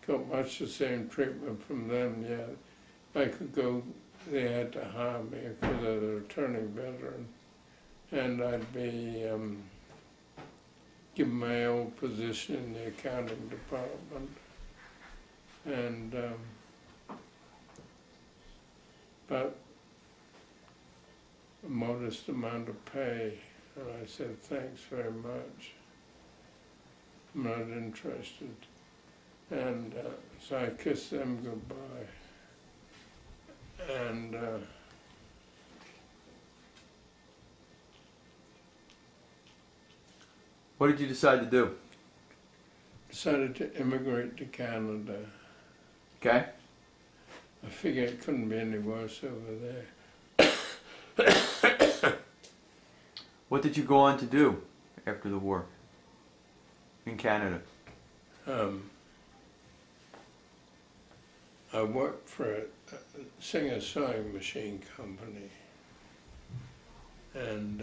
got much the same treatment from them. Yeah, I could go. They had to hire me because I was a returning veteran, and I'd be given my old position in the accounting department, and but a modest amount of pay, and I said thanks very much. I'm not interested, and so I kissed them goodbye. And What did you decide to do? decided to immigrate to Canada. Okay. I figured it couldn't be any worse over there. What did you go on to do after the war in Canada? I worked for a singer sewing machine company, and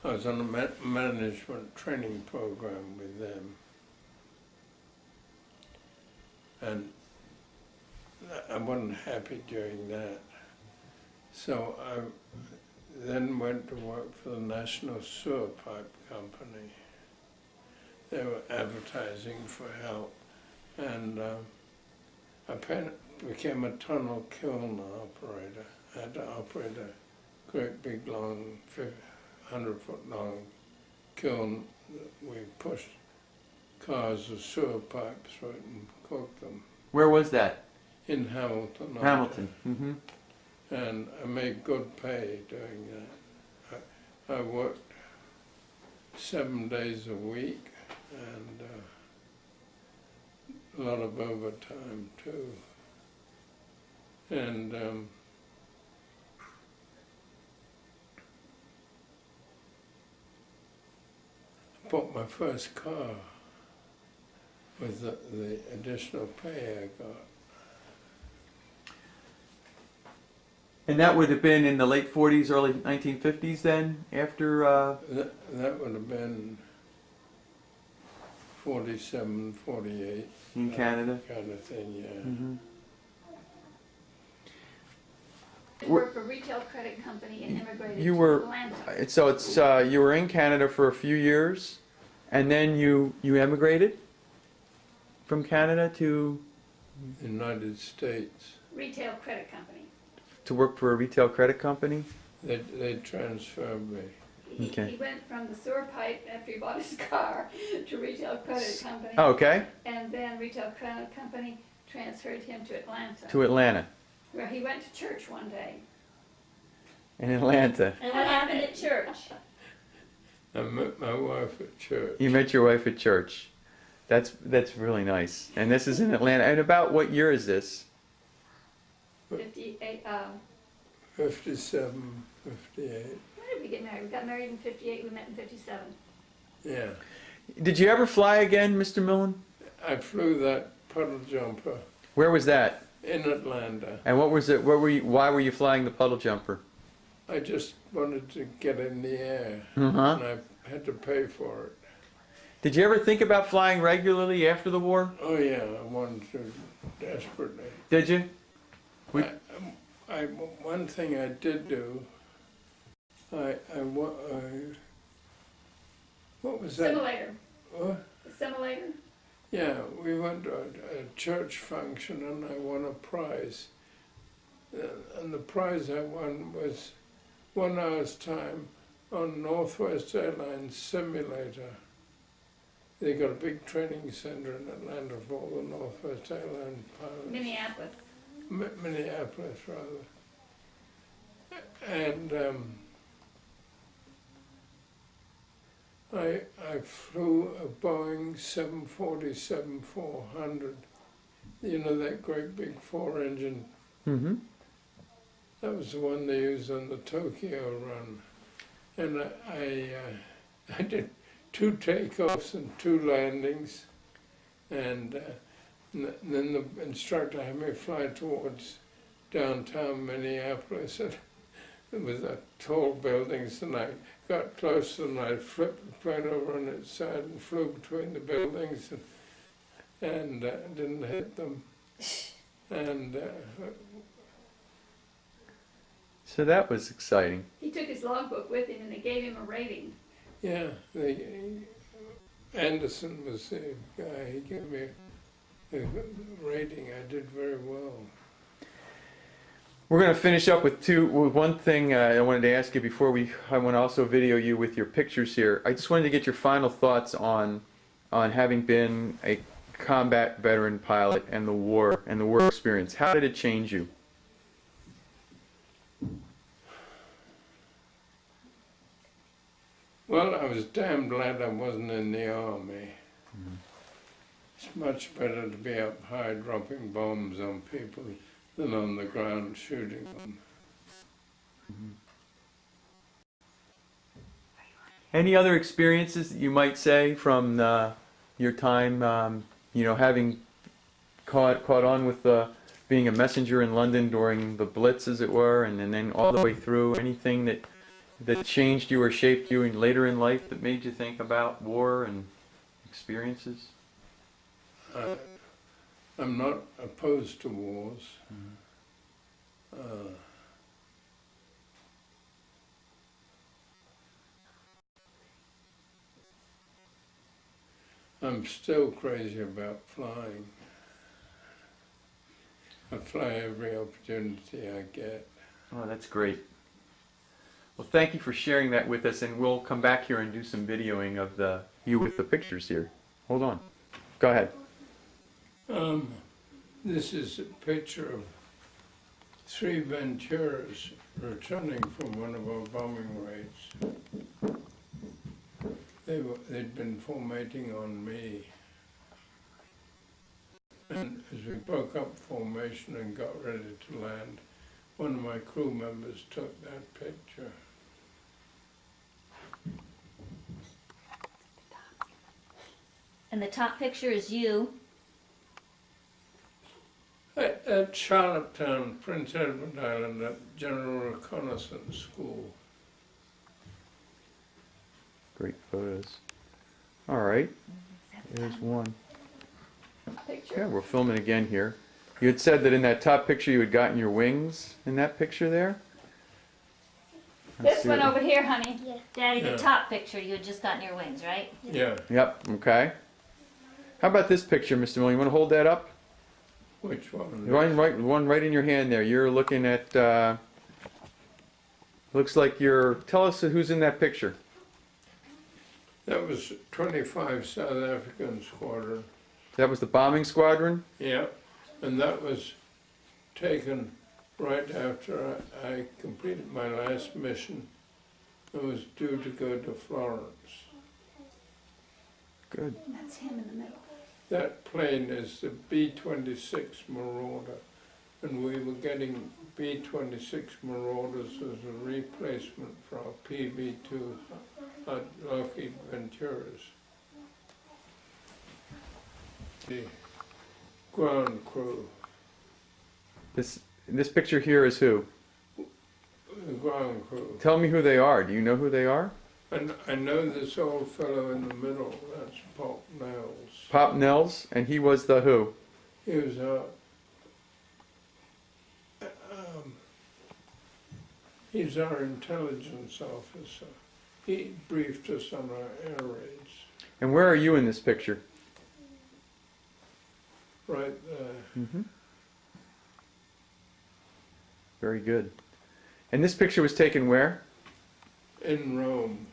I was on a management training program with them, and I wasn't happy during that. So I then went to work for the National Sewer Pipe Company. They were advertising for help, and I became a tunnel kiln operator. I had to operate a great big long 100-foot long kiln that we pushed cars of sewer pipes through it and cooked them. Where was that? In Hamilton. Hamilton. Mm-hmm. And I made good pay doing that. I worked 7 days a week and a lot of overtime too. And I bought my first car with the additional pay I got. And that would have been in the late 40s, early 1950s then, after... That would have been 47, 48. In Canada? Kind of thing, yeah. Mm-hmm. I worked for a retail credit company and immigrated You to were- Atlanta. So it's you were in Canada for a few years, and then you emigrated from Canada to United States. Retail credit company. work for a retail credit company? They transferred me. Okay. He went from the sewer pipe after he bought his car to retail credit company. Oh, okay. And then retail credit company transferred him to Atlanta, To Atlanta. where he went to church one day. In Atlanta. And what happened at church? I met my wife at church. You met your wife at church. That's really nice. And this is in Atlanta. And about what year is this? 58. 57, 58. When did we get married? We got married in 58. We met in 57. Yeah. Did you ever fly again, Mr. Millen? I flew that puddle jumper Where was that? in Atlanta. And what was it? Why were you flying the puddle jumper? I just wanted to get in the air, Uh-huh. and I had to pay for it. Did you ever think about flying regularly after the war? Oh yeah, I wanted to desperately. Did you? One thing I did do, what was that? Simulator. What? Simulator. Yeah, we went to a church function and I won a prize. And the prize I won was 1 hour's time on Northwest Airlines simulator. They got a big training center in Atlanta for all the Northwest Airlines pilots. Minneapolis. Minneapolis, rather. And I flew a Boeing 747-400. You know, that great big 4-engine. Mm-hmm. That was the one they used on the Tokyo run. And I did 2 takeoffs and 2 landings. And then the instructor had me fly towards downtown Minneapolis. It was tall buildings, and I got closer and I flipped the plane over on its side and flew between the buildings and didn't hit them. And So that was exciting. He took his logbook with him and they gave him a rating. yeah, Anderson was the guy. He gave me a rating. I did very well. We're going to finish up with one thing I wanted to ask you before I want to also video you with your pictures here. I just wanted to get your final thoughts on having been a combat veteran pilot and the war experience. How did it change you? Well, I was damn glad I wasn't in the Army. Mm-hmm. It's much better to be up high dropping bombs on people than on the ground shooting them. Mm-hmm. Any other experiences that you might say from your time, having caught on with being a messenger in London during the Blitz, as it were, and then all the way through? Anything that changed you or shaped you later in life that made you think about war and experiences? I'm not opposed to wars. Mm-hmm. I'm still crazy about flying. I fly every opportunity I get. Oh, that's great. Well, thank you for sharing that with us, and we'll come back here and do some videoing of you with the pictures here. Hold on. Go ahead. This is a picture of 3 Venturas returning from one of our bombing raids. They'd been formating on me. And as we broke up formation and got ready to land, one of my crew members took that picture. And the top picture is you. At Charlottetown, Prince Edward Island, at General Reconnaissance School. Great photos. All right. There's one. Picture. Yeah, we're filming again here. You had said that in that top picture you had gotten your wings in that picture there? Let's This see one what- over here, honey. Daddy, Yeah. the top picture, you had just gotten your wings, right? Yeah, Yep, okay. How about this picture, Mr. Millen? You want to hold that up? which one? The one right in your hand there. You're looking at, looks like tell us who's in that picture. That was 25 South African Squadron. That was the bombing squadron? Yeah, and that was taken right after I completed my last mission. I was due to go to Florence. Good. That's him in the middle. That plane is the B-26 Marauder, and we were getting B-26 Marauders as a replacement for our PV-2 Lockheed Venturas. The ground crew, This picture here is who? the ground crew. Tell me who they are. Do you know who they are? And I know this old fellow in the middle, that's Pop Nels. Pop Nels, and he was the who? He was he's our intelligence officer. He briefed us on our air raids. And where are you in this picture? Right there. Mm-hmm. Very good. And this picture was taken where? In Rome.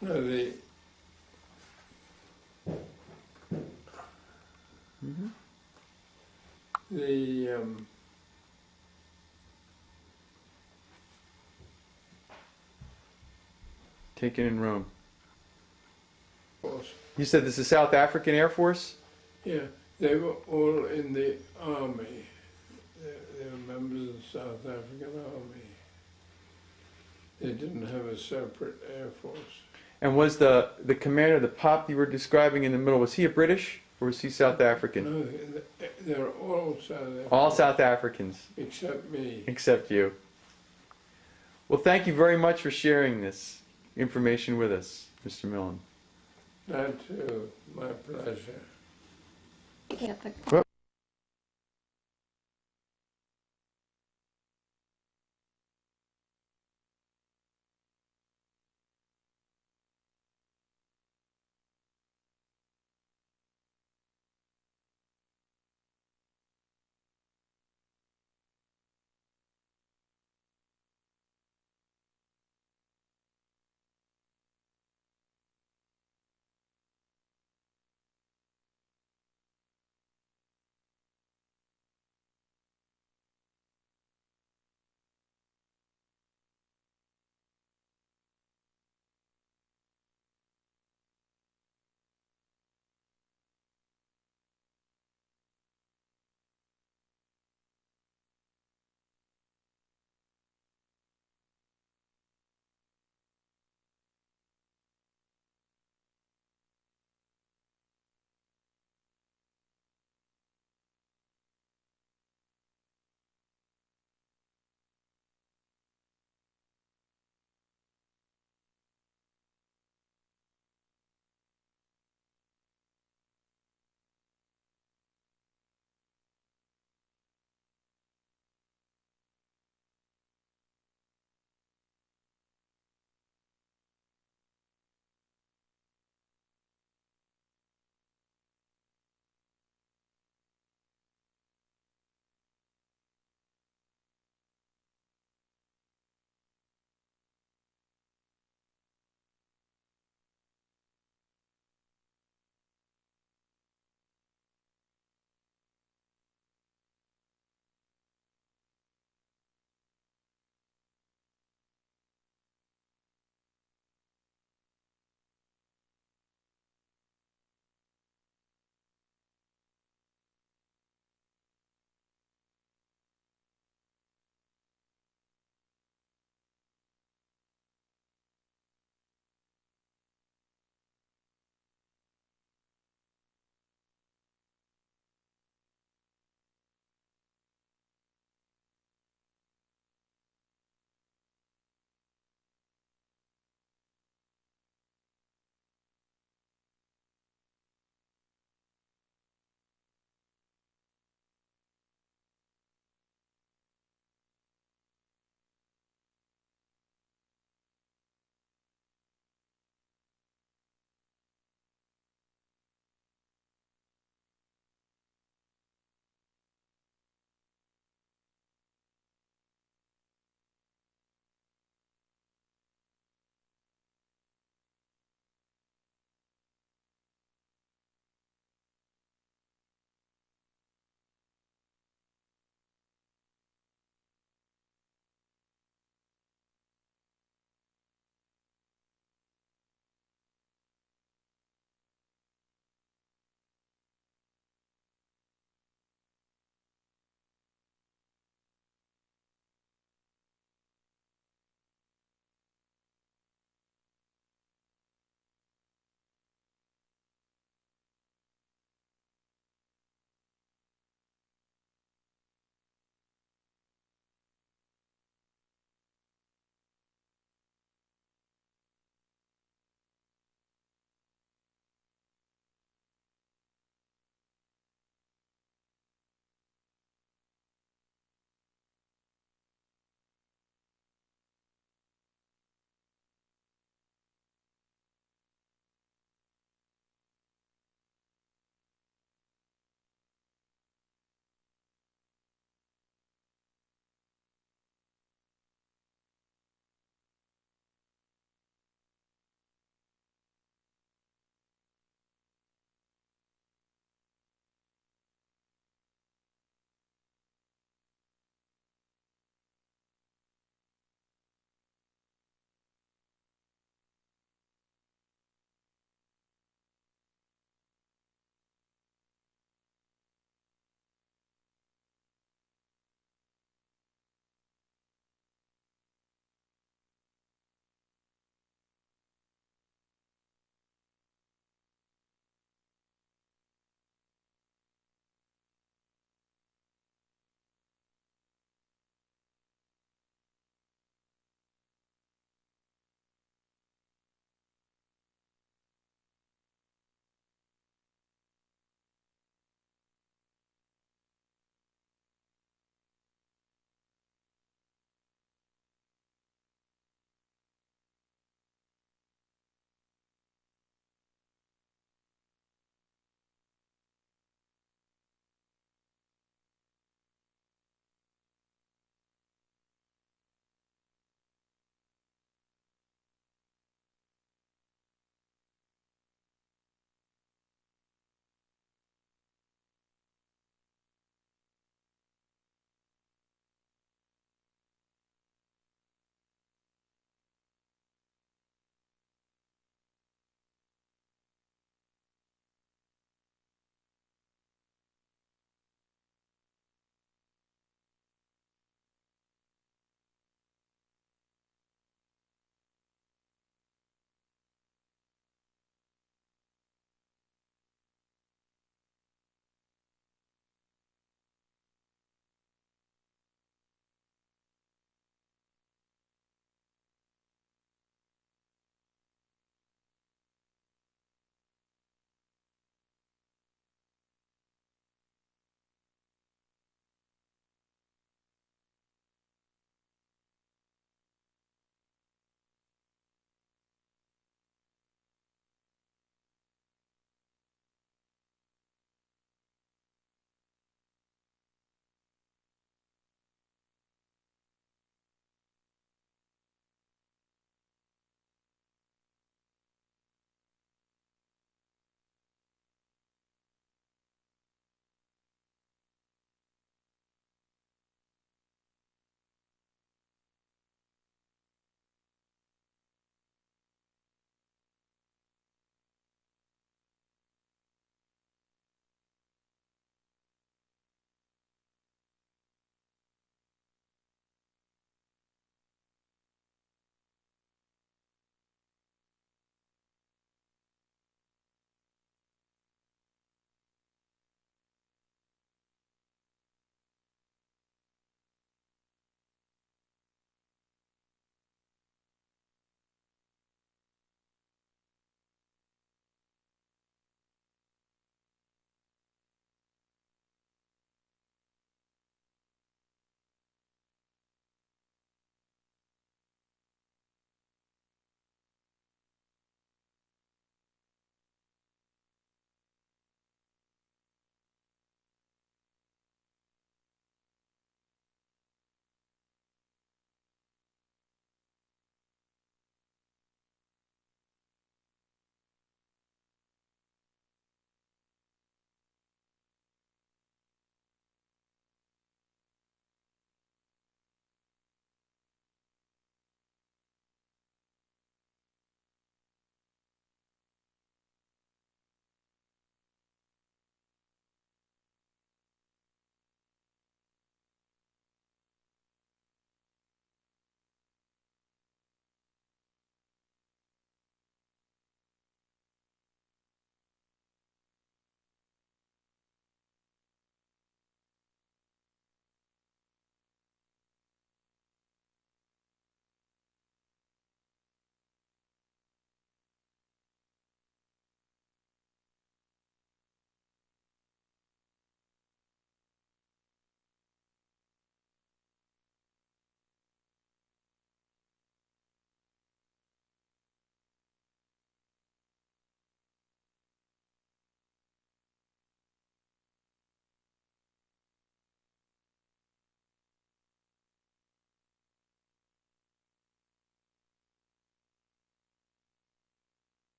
No, the Taken in Rome. force. You said this is South African Air Force? Yeah, they were all in the army. They were members of the South African Army. They didn't have a separate air force. And was the commander, the pop you were describing in the middle, was he a British or was he South African? No, they're all South African. All South Africans, Except me. except you. Well, thank you very much for sharing this information with us, Mr. Millen. That too, my pleasure. Okay. Whoop.